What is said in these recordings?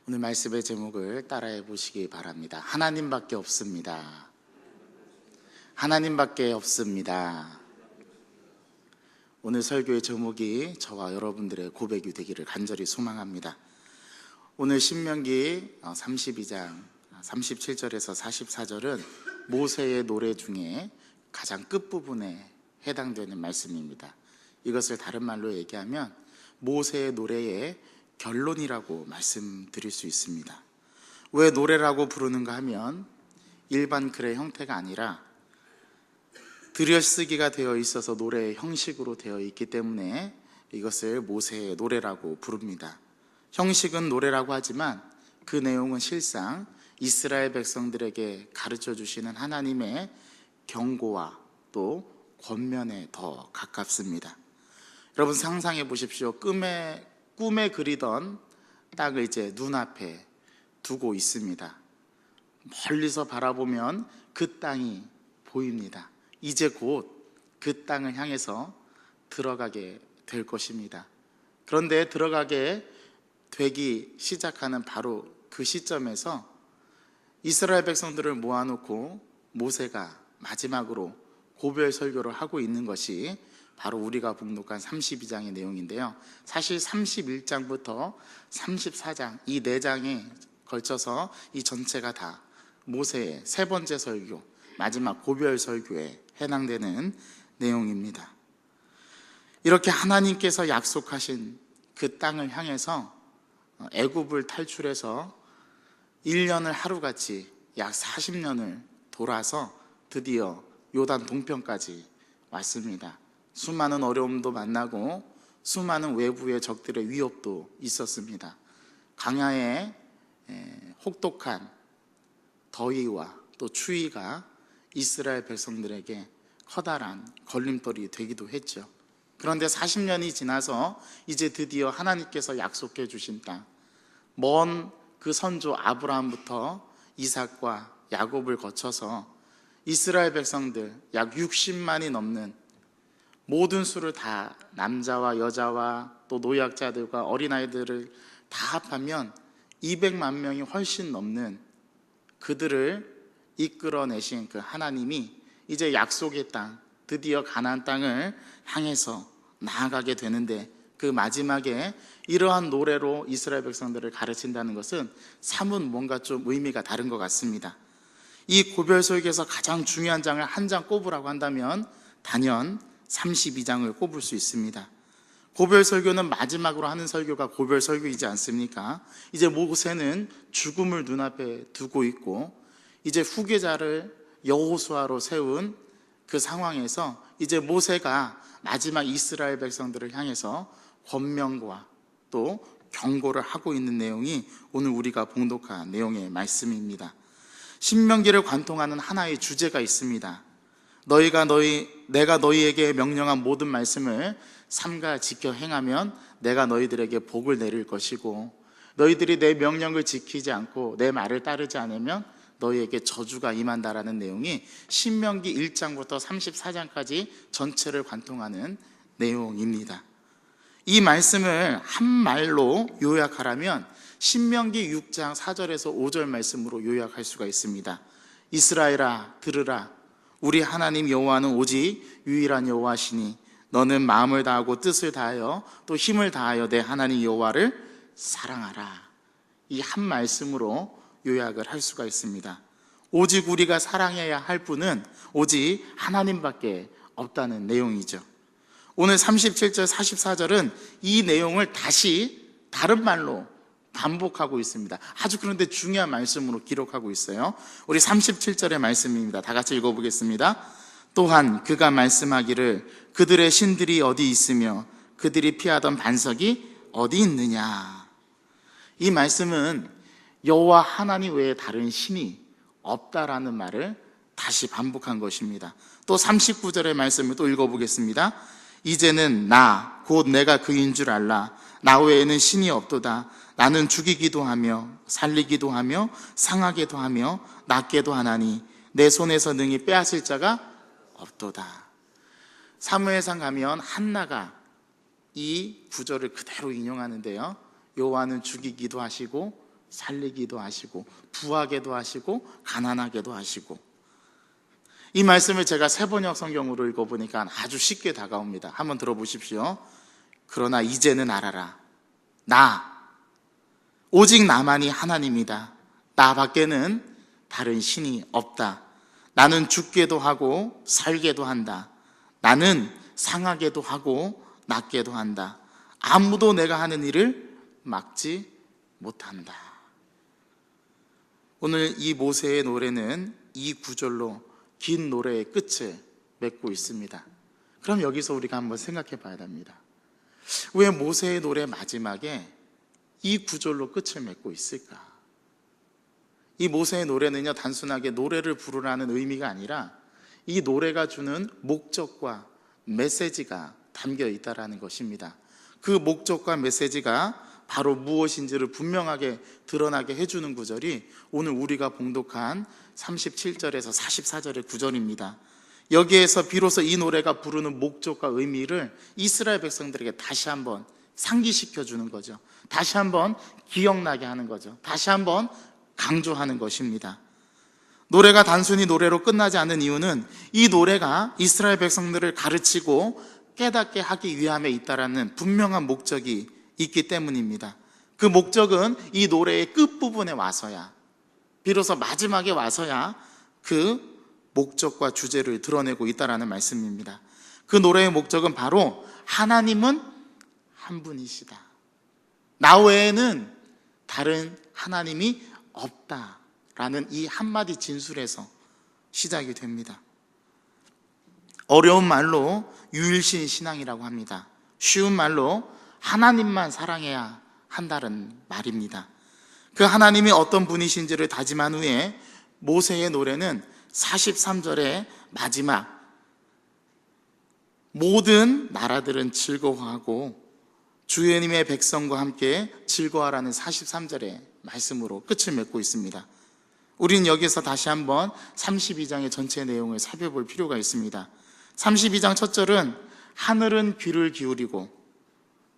오늘 말씀의 제목을 따라해 보시기 바랍니다. 하나님밖에 없습니다. 하나님밖에 없습니다. 오늘 설교의 제목이 저와 여러분들의 고백이 되기를 간절히 소망합니다. 오늘 신명기 32장 37절에서 44절은 모세의 노래 중에 가장 끝부분에 해당되는 말씀입니다. 이것을 다른 말로 얘기하면 모세의 노래의 결론이라고 말씀드릴 수 있습니다. 왜 노래라고 부르는가 하면 일반 글의 형태가 아니라 들여쓰기가 되어 있어서 노래의 형식으로 되어 있기 때문에 이것을 모세의 노래라고 부릅니다. 형식은 노래라고 하지만 그 내용은 실상 이스라엘 백성들에게 가르쳐 주시는 하나님의 경고와 또 권면에 더 가깝습니다. 여러분 상상해 보십시오. 꿈에 그리던 땅을 이제 눈앞에 두고 있습니다. 멀리서 바라보면 그 땅이 보입니다. 이제 곧 그 땅을 향해서 들어가게 될 것입니다. 그런데 들어가게 되기 시작하는 바로 그 시점에서 이스라엘 백성들을 모아놓고 모세가 마지막으로 고별 설교를 하고 있는 것이 바로 우리가 봉독한 32장의 내용인데요. 사실 31장부터 34장 이 4장에 걸쳐서 이 전체가 다 모세의 세 번째 설교, 마지막 고별 설교에 해당되는 내용입니다. 이렇게 하나님께서 약속하신 그 땅을 향해서 애굽을 탈출해서 1년을 하루같이 약 40년을 돌아서 드디어 요단 동편까지 왔습니다. 수많은 어려움도 만나고 수많은 외부의 적들의 위협도 있었습니다. 광야의 혹독한 더위와 또 추위가 이스라엘 백성들에게 커다란 걸림돌이 되기도 했죠. 그런데 40년이 지나서 이제 드디어 하나님께서 약속해 주신 땅, 먼 그 선조 아브라함부터 이삭과 야곱을 거쳐서 이스라엘 백성들 약 60만이 넘는 모든 수를 다 남자와 여자와 또 노약자들과 어린아이들을 다 합하면 200만 명이 훨씬 넘는 그들을 이끌어내신 그 하나님이 이제 약속의 땅, 드디어 가나안 땅을 향해서 나아가게 되는데 그 마지막에 이러한 노래로 이스라엘 백성들을 가르친다는 것은 사뭇 뭔가 좀 의미가 다른 것 같습니다. 이 고별 설교에서 가장 중요한 장을 한 장 꼽으라고 한다면 단연 32장을 꼽을 수 있습니다. 고별 설교는 마지막으로 하는 설교가 고별 설교이지 않습니까? 이제 모세는 죽음을 눈앞에 두고 있고 이제 후계자를 여호수아로 세운 그 상황에서 이제 모세가 마지막 이스라엘 백성들을 향해서 권면과 또 경고를 하고 있는 내용이 오늘 우리가 봉독한 내용의 말씀입니다. 신명기를 관통하는 하나의 주제가 있습니다. 내가 너희에게 명령한 모든 말씀을 삼가 지켜 행하면 내가 너희들에게 복을 내릴 것이고 너희들이 내 명령을 지키지 않고 내 말을 따르지 않으면 너희에게 저주가 임한다라는 내용이 신명기 1장부터 34장까지 전체를 관통하는 내용입니다. 이 말씀을 한 말로 요약하라면 신명기 6장 4절에서 5절 말씀으로 요약할 수가 있습니다. 이스라엘아 들으라. 우리 하나님 여호와는 오직 유일한 여호와시니 너는 마음을 다하고 뜻을 다하여 또 힘을 다하여 내 하나님 여호와를 사랑하라. 이 한 말씀으로 요약을 할 수가 있습니다. 오직 우리가 사랑해야 할 분은 오직 하나님밖에 없다는 내용이죠. 오늘 37절 44절은 이 내용을 다시 다른 말로 반복하고 있습니다. 아주 그런데 중요한 말씀으로 기록하고 있어요. 우리 37절의 말씀입니다. 다 같이 읽어보겠습니다. 또한 그가 말씀하기를 그들의 신들이 어디 있으며 그들이 피하던 반석이 어디 있느냐. 이 말씀은 여호와 하나님 외에 다른 신이 없다라는 말을 다시 반복한 것입니다. 또 39절의 말씀을 또 읽어보겠습니다. 이제는 나 곧 내가 그인 줄 알라. 나 외에는 신이 없도다. 나는 죽이기도 하며 살리기도 하며 상하게도 하며 낫게도 하나니 내 손에서 능히 빼앗을 자가 없도다. 사무엘상 가면 한나가 이 구절을 그대로 인용하는데요, 여호와는 죽이기도 하시고 살리기도 하시고 부하게도 하시고 가난하게도 하시고. 이 말씀을 제가 새번역 성경으로 읽어보니까 아주 쉽게 다가옵니다. 한번 들어보십시오. 그러나 이제는 알아라. 오직 나만이 하나님이다. 나 밖에는 다른 신이 없다. 나는 죽게도 하고 살게도 한다. 나는 상하게도 하고 낫게도 한다. 아무도 내가 하는 일을 막지 못한다. 오늘 이 모세의 노래는 이 구절로 긴 노래의 끝을 맺고 있습니다. 그럼 여기서 우리가 한번 생각해 봐야 됩니다. 왜 모세의 노래 마지막에 이 구절로 끝을 맺고 있을까? 이 모세의 노래는요, 단순하게 노래를 부르라는 의미가 아니라 이 노래가 주는 목적과 메시지가 담겨 있다는 것입니다. 그 목적과 메시지가 바로 무엇인지를 분명하게 드러나게 해주는 구절이 오늘 우리가 봉독한 37절에서 44절의 구절입니다. 여기에서 비로소 이 노래가 부르는 목적과 의미를 이스라엘 백성들에게 다시 한번 상기시켜 주는 거죠. 다시 한번 기억나게 하는 거죠. 다시 한번 강조하는 것입니다. 노래가 단순히 노래로 끝나지 않는 이유는 이 노래가 이스라엘 백성들을 가르치고 깨닫게 하기 위함에 있다라는 분명한 목적이 있기 때문입니다. 그 목적은 이 노래의 끝부분에 와서야, 비로소 마지막에 와서야 그 목적과 주제를 드러내고 있다라는 말씀입니다. 그 노래의 목적은 바로 하나님은 한 분이시다. 나 외에는 다른 하나님이 없다라는 이 한마디 진술에서 시작이 됩니다. 어려운 말로 유일신 신앙이라고 합니다. 쉬운 말로 하나님만 사랑해야 한다는 말입니다. 그 하나님이 어떤 분이신지를 다짐한 후에 모세의 노래는 43절의 마지막 모든 나라들은 즐거워하고 주님의 백성과 함께 즐거워하라는 43절의 말씀으로 끝을 맺고 있습니다. 우리는 여기서 다시 한번 32장의 전체 내용을 살펴볼 필요가 있습니다. 32장 첫 절은 하늘은 귀를 기울이고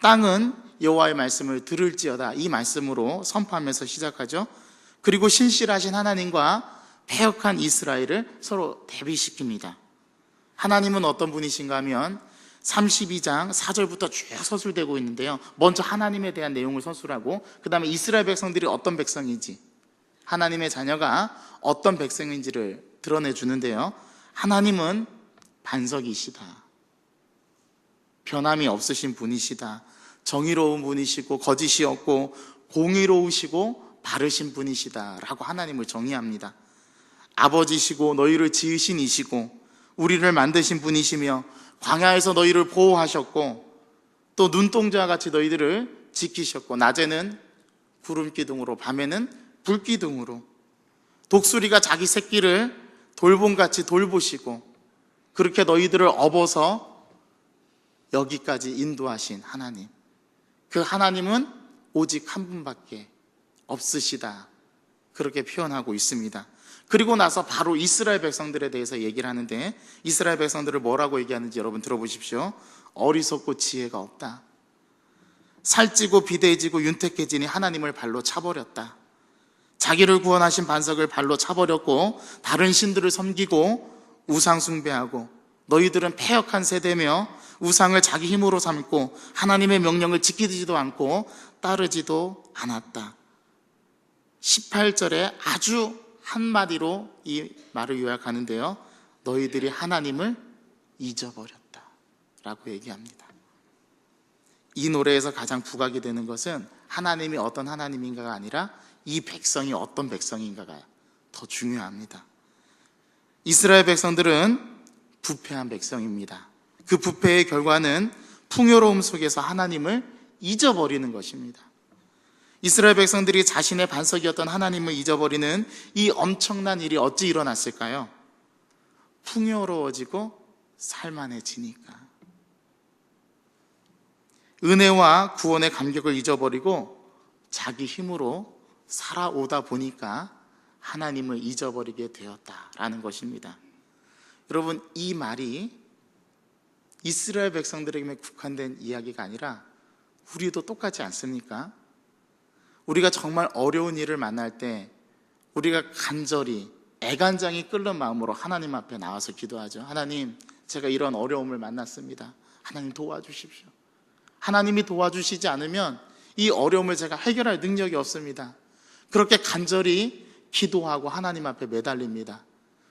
땅은 여호와의 말씀을 들을지어다, 이 말씀으로 선포하면서 시작하죠. 그리고 신실하신 하나님과 패역한 이스라엘을 서로 대비시킵니다. 하나님은 어떤 분이신가 하면 32장 4절부터 쭉 서술되고 있는데요, 먼저 하나님에 대한 내용을 서술하고 그 다음에 이스라엘 백성들이 어떤 백성인지, 하나님의 자녀가 어떤 백성인지를 드러내 주는데요, 하나님은 반석이시다, 변함이 없으신 분이시다, 정의로운 분이시고 거짓이 없고 공의로우시고 바르신 분이시다 라고 하나님을 정의합니다. 아버지시고 너희를 지으신 이시고 우리를 만드신 분이시며 광야에서 너희를 보호하셨고 또 눈동자와 같이 너희들을 지키셨고 낮에는 구름기둥으로 밤에는 불기둥으로 독수리가 자기 새끼를 돌봄같이 돌보시고 그렇게 너희들을 업어서 여기까지 인도하신 하나님, 그 하나님은 오직 한 분밖에 없으시다, 그렇게 표현하고 있습니다. 그리고 나서 바로 이스라엘 백성들에 대해서 얘기를 하는데, 이스라엘 백성들을 뭐라고 얘기하는지 여러분 들어보십시오. 어리석고 지혜가 없다, 살찌고 비대해지고 윤택해지니 하나님을 발로 차버렸다, 자기를 구원하신 반석을 발로 차버렸고 다른 신들을 섬기고 우상 숭배하고 너희들은 패역한 세대며 우상을 자기 힘으로 삼고 하나님의 명령을 지키지도 않고 따르지도 않았다. 18절에 아주 한마디로 이 말을 요약하는데요, 너희들이 하나님을 잊어버렸다 라고 얘기합니다. 이 노래에서 가장 부각이 되는 것은 하나님이 어떤 하나님인가가 아니라 이 백성이 어떤 백성인가가 더 중요합니다. 이스라엘 백성들은 부패한 백성입니다. 그 부패의 결과는 풍요로움 속에서 하나님을 잊어버리는 것입니다. 이스라엘 백성들이 자신의 반석이었던 하나님을 잊어버리는 이 엄청난 일이 어찌 일어났을까요? 풍요로워지고 살만해지니까. 은혜와 구원의 감격을 잊어버리고 자기 힘으로 살아오다 보니까 하나님을 잊어버리게 되었다라는 것입니다. 여러분, 이 말이 이스라엘 백성들에게 국한된 이야기가 아니라 우리도 똑같지 않습니까? 우리가 정말 어려운 일을 만날 때 우리가 간절히 애간장이 끓는 마음으로 하나님 앞에 나와서 기도하죠. 하나님, 제가 이런 어려움을 만났습니다. 하나님 도와주십시오. 하나님이 도와주시지 않으면 이 어려움을 제가 해결할 능력이 없습니다. 그렇게 간절히 기도하고 하나님 앞에 매달립니다.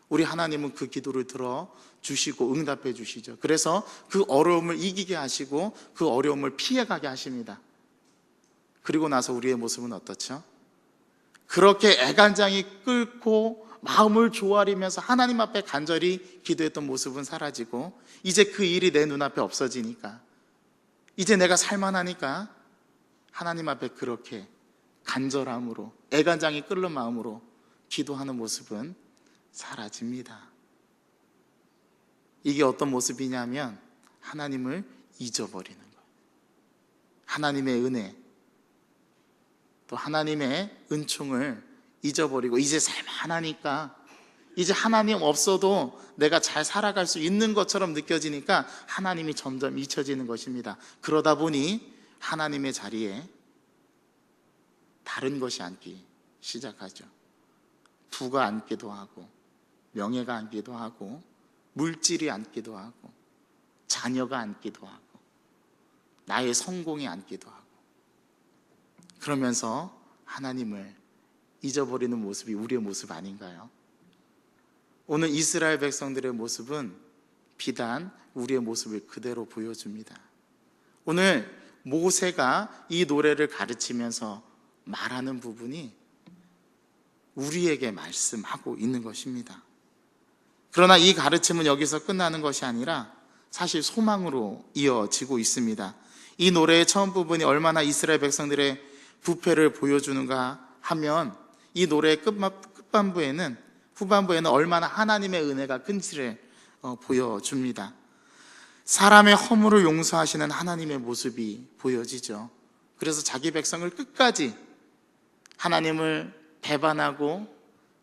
우리 하나님은 그 기도를 들어주시고 응답해 주시죠. 그래서 그 어려움을 이기게 하시고 그 어려움을 피해가게 하십니다. 그리고 나서 우리의 모습은 어떻죠? 그렇게 애간장이 끓고 마음을 조아리면서 하나님 앞에 간절히 기도했던 모습은 사라지고 이제 그 일이 내 눈앞에 없어지니까, 이제 내가 살만하니까 하나님 앞에 그렇게 간절함으로 애간장이 끓는 마음으로 기도하는 모습은 사라집니다. 이게 어떤 모습이냐면 하나님을 잊어버리는 거예요. 하나님의 은혜, 또 하나님의 은총을 잊어버리고 이제 살만하니까, 이제 하나님 없어도 내가 잘 살아갈 수 있는 것처럼 느껴지니까 하나님이 점점 잊혀지는 것입니다. 그러다 보니 하나님의 자리에 다른 것이 앉기 시작하죠. 부가 앉기도 하고, 명예가 앉기도 하고, 물질이 앉기도 하고, 자녀가 앉기도 하고, 나의 성공이 앉기도 하고, 그러면서 하나님을 잊어버리는 모습이 우리의 모습 아닌가요? 오늘 이스라엘 백성들의 모습은 비단 우리의 모습을 그대로 보여줍니다. 오늘 모세가 이 노래를 가르치면서 말하는 부분이 우리에게 말씀하고 있는 것입니다. 그러나 이 가르침은 여기서 끝나는 것이 아니라 사실 소망으로 이어지고 있습니다. 이 노래의 처음 부분이 얼마나 이스라엘 백성들의 부패를 보여주는가 하면 이 노래의 후반부에는 얼마나 하나님의 은혜가 큰지를 보여줍니다. 사람의 허물을 용서하시는 하나님의 모습이 보여지죠. 그래서 자기 백성을 끝까지 하나님을 배반하고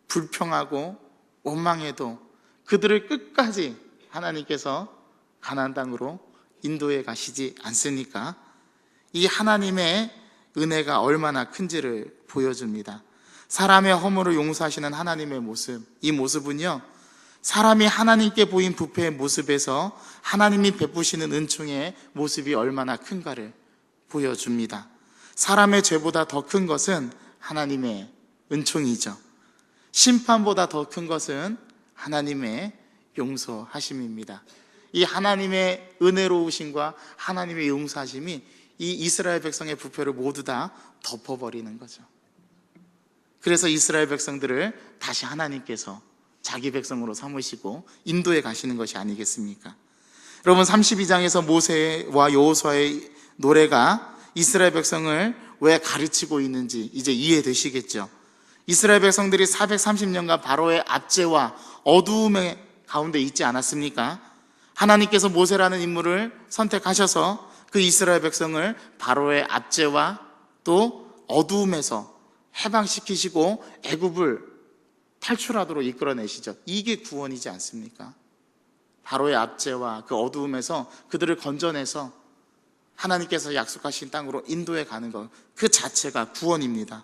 불평하고 원망해도 그들을 끝까지 하나님께서 가나안 땅으로 인도해 가시지 않습니까? 이 하나님의 은혜가 얼마나 큰지를 보여줍니다. 사람의 허물을 용서하시는 하나님의 모습, 이 모습은요, 사람이 하나님께 보인 부패의 모습에서 하나님이 베푸시는 은총의 모습이 얼마나 큰가를 보여줍니다. 사람의 죄보다 더 큰 것은 하나님의 은총이죠. 심판보다 더 큰 것은 하나님의 용서하심입니다. 이 하나님의 은혜로우심과 하나님의 용서하심이 이 이스라엘 백성의 부패를 모두 다 덮어버리는 거죠. 그래서 이스라엘 백성들을 다시 하나님께서 자기 백성으로 삼으시고 인도해 가시는 것이 아니겠습니까? 여러분, 32장에서 모세와 여호수아의 노래가 이스라엘 백성을 왜 가르치고 있는지 이제 이해되시겠죠? 이스라엘 백성들이 430년간 바로의 압제와 어두움의 가운데 있지 않았습니까? 하나님께서 모세라는 인물을 선택하셔서 그 이스라엘 백성을 바로의 압제와 또 어두움에서 해방시키시고 애굽을 탈출하도록 이끌어내시죠. 이게 구원이지 않습니까? 바로의 압제와 그 어두움에서 그들을 건져내서 하나님께서 약속하신 땅으로 인도해 가는 것, 그 자체가 구원입니다.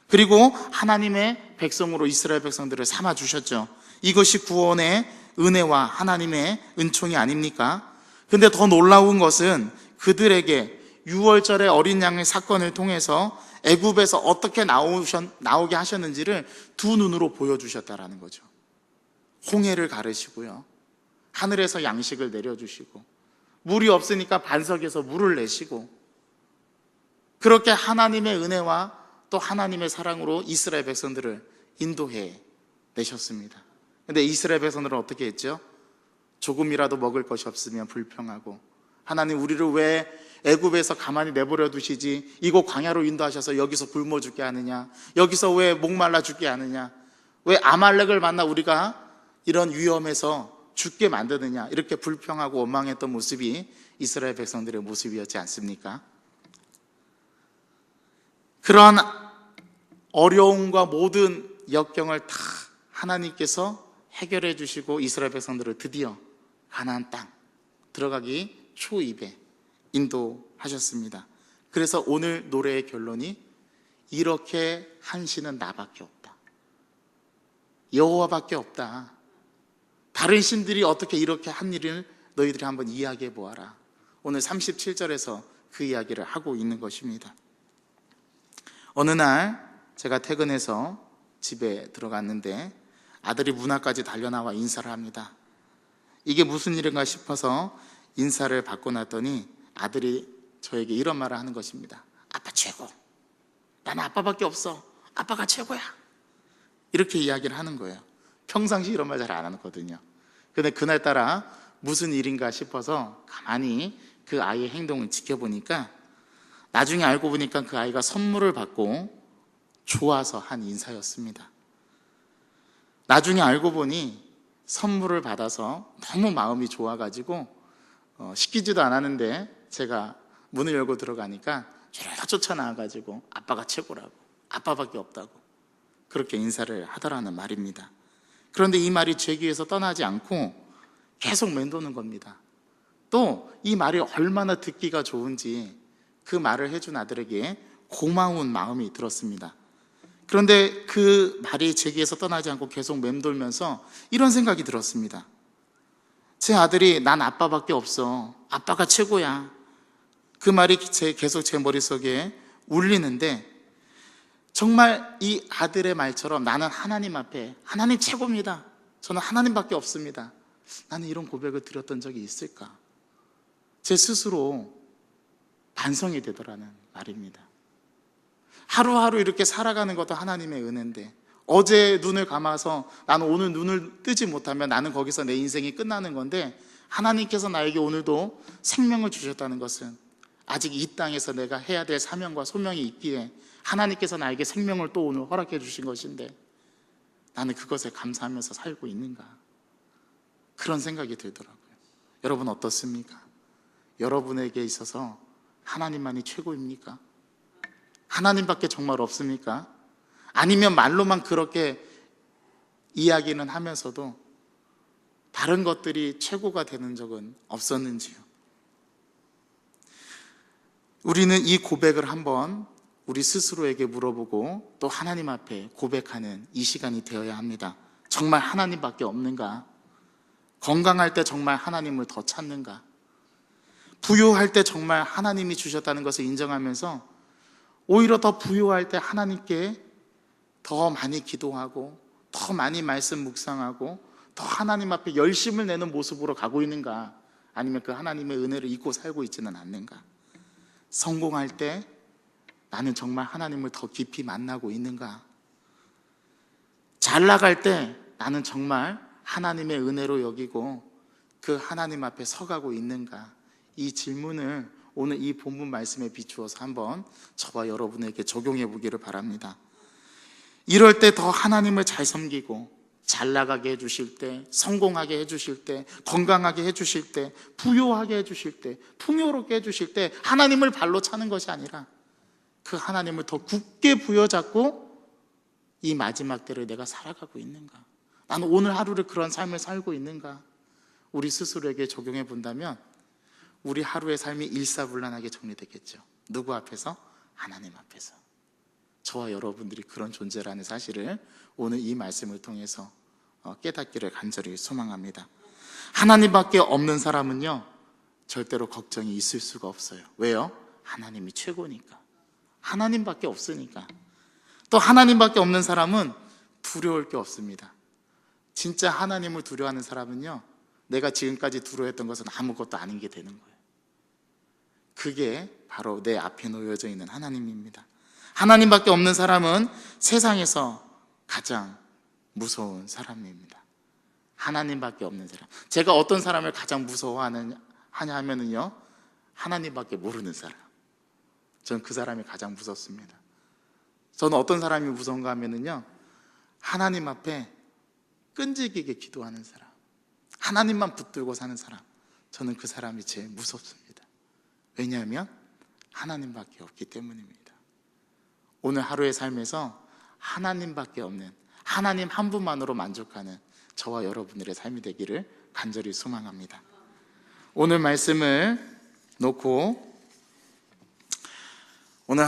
그리고 하나님의 백성으로 이스라엘 백성들을 삼아주셨죠. 이것이 구원의 은혜와 하나님의 은총이 아닙니까? 근데 더 놀라운 것은 그들에게 6월절의 어린 양의 사건을 통해서 애굽에서 어떻게 나오게 하셨는지를 두 눈으로 보여주셨다라는 거죠. 홍해를 가르시고요, 하늘에서 양식을 내려주시고, 물이 없으니까 반석에서 물을 내시고, 그렇게 하나님의 은혜와 또 하나님의 사랑으로 이스라엘 백성들을 인도해 내셨습니다. 근데 이스라엘 백성들은 어떻게 했죠? 조금이라도 먹을 것이 없으면 불평하고, 하나님, 우리를 왜 애굽에서 가만히 내버려 두시지? 이곳 광야로 인도하셔서 여기서 굶어 죽게 하느냐? 여기서 왜 목말라 죽게 하느냐? 왜 아말렉을 만나 우리가 이런 위험에서 죽게 만드느냐? 이렇게 불평하고 원망했던 모습이 이스라엘 백성들의 모습이었지 않습니까? 그런 어려움과 모든 역경을 다 하나님께서 해결해 주시고 이스라엘 백성들을 드디어 가나안 땅 들어가기 초입에 인도하셨습니다. 그래서 오늘 노래의 결론이 이렇게 한 신은 나밖에 없다. 여호와밖에 없다. 다른 신들이 어떻게 이렇게 한 일을 너희들이 한번 이야기해 보아라. 오늘 37절에서 그 이야기를 하고 있는 것입니다. 어느 날 제가 퇴근해서 집에 들어갔는데 아들이 문 앞까지 달려나와 인사를 합니다. 이게 무슨 일인가 싶어서 인사를 받고 났더니 아들이 저에게 이런 말을 하는 것입니다. 아빠 최고. 나는 아빠밖에 없어. 아빠가 최고야. 이렇게 이야기를 하는 거예요. 평상시 이런 말 잘 안 하거든요. 근데 그날따라 무슨 일인가 싶어서 가만히 그 아이의 행동을 지켜보니까 나중에 알고 보니까 그 아이가 선물을 받고 좋아서 한 인사였습니다. 나중에 알고 보니 선물을 받아서 너무 마음이 좋아가지고 시키지도 않았는데 제가 문을 열고 들어가니까 쭉 쫓아나와가지고 아빠가 최고라고, 아빠밖에 없다고 그렇게 인사를 하더라는 말입니다. 그런데 이 말이 제 귀에서 떠나지 않고 계속 맴도는 겁니다. 또 이 말이 얼마나 듣기가 좋은지 그 말을 해준 아들에게 고마운 마음이 들었습니다. 그런데 그 말이 제 귀에서 떠나지 않고 계속 맴돌면서 이런 생각이 들었습니다. 제 아들이 난 아빠밖에 없어. 아빠가 최고야. 그 말이 계속 제 머릿속에 울리는데 정말 이 아들의 말처럼 나는 하나님 앞에 하나님 최고입니다. 저는 하나님밖에 없습니다. 나는 이런 고백을 드렸던 적이 있을까? 제 스스로 반성이 되더라는 말입니다. 하루하루 이렇게 살아가는 것도 하나님의 은혜인데 어제 눈을 감아서 나는 오늘 눈을 뜨지 못하면 나는 거기서 내 인생이 끝나는 건데 하나님께서 나에게 오늘도 생명을 주셨다는 것은 아직 이 땅에서 내가 해야 될 사명과 소명이 있기에 하나님께서 나에게 생명을 또 오늘 허락해 주신 것인데 나는 그것에 감사하면서 살고 있는가? 그런 생각이 들더라고요. 여러분 어떻습니까? 여러분에게 있어서 하나님만이 최고입니까? 하나님밖에 정말 없습니까? 아니면 말로만 그렇게 이야기는 하면서도 다른 것들이 최고가 되는 적은 없었는지요? 우리는 이 고백을 한번 우리 스스로에게 물어보고 또 하나님 앞에 고백하는 이 시간이 되어야 합니다. 정말 하나님밖에 없는가? 건강할 때 정말 하나님을 더 찾는가? 부유할 때 정말 하나님이 주셨다는 것을 인정하면서 오히려 더 부유할 때 하나님께 더 많이 기도하고 더 많이 말씀 묵상하고 더 하나님 앞에 열심을 내는 모습으로 가고 있는가? 아니면 그 하나님의 은혜를 잊고 살고 있지는 않는가? 성공할 때 나는 정말 하나님을 더 깊이 만나고 있는가? 잘 나갈 때 나는 정말 하나님의 은혜로 여기고 그 하나님 앞에 서가고 있는가? 이 질문을 오늘 이 본문 말씀에 비추어서 한번 저와 여러분에게 적용해 보기를 바랍니다. 이럴 때 더 하나님을 잘 섬기고 잘 나가게 해주실 때, 성공하게 해주실 때, 건강하게 해주실 때, 부유하게 해주실 때, 풍요롭게 해주실 때 하나님을 발로 차는 것이 아니라 그 하나님을 더 굳게 부여잡고 이 마지막 때를 내가 살아가고 있는가? 나는 오늘 하루를 그런 삶을 살고 있는가? 우리 스스로에게 적용해 본다면 우리 하루의 삶이 일사불란하게 정리되겠죠. 누구 앞에서? 하나님 앞에서. 저와 여러분들이 그런 존재라는 사실을 오늘 이 말씀을 통해서 깨닫기를 간절히 소망합니다. 하나님밖에 없는 사람은요 절대로 걱정이 있을 수가 없어요. 왜요? 하나님이 최고니까. 하나님밖에 없으니까. 또 하나님밖에 없는 사람은 두려울 게 없습니다. 진짜 하나님을 두려워하는 사람은요 내가 지금까지 두려워했던 것은 아무것도 아닌 게 되는 거예요. 그게 바로 내 앞에 놓여져 있는 하나님입니다. 하나님밖에 없는 사람은 세상에서 가장 무서운 사람입니다. 하나님밖에 없는 사람. 제가 어떤 사람을 가장 무서워하냐 하면은요 하나님밖에 모르는 사람. 전 그 사람이 가장 무섭습니다. 저는 어떤 사람이 무서운가 하면은요 하나님 앞에 끈질기게 기도하는 사람, 하나님만 붙들고 사는 사람. 저는 그 사람이 제일 무섭습니다. 왜냐하면 하나님밖에 없기 때문입니다. 오늘 하루의 삶에서 하나님밖에 없는, 하나님 한 분만으로 만족하는 저와 여러분들의 삶이 되기를 간절히 소망합니다. 오늘 말씀을 놓고 오늘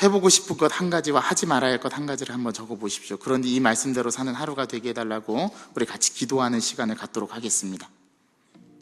해보고 싶은 것 한 가지와 하지 말아야 할 것 한 가지를 한번 적어 보십시오. 그런데 이 말씀대로 사는 하루가 되게 해달라고 우리 같이 기도하는 시간을 갖도록 하겠습니다.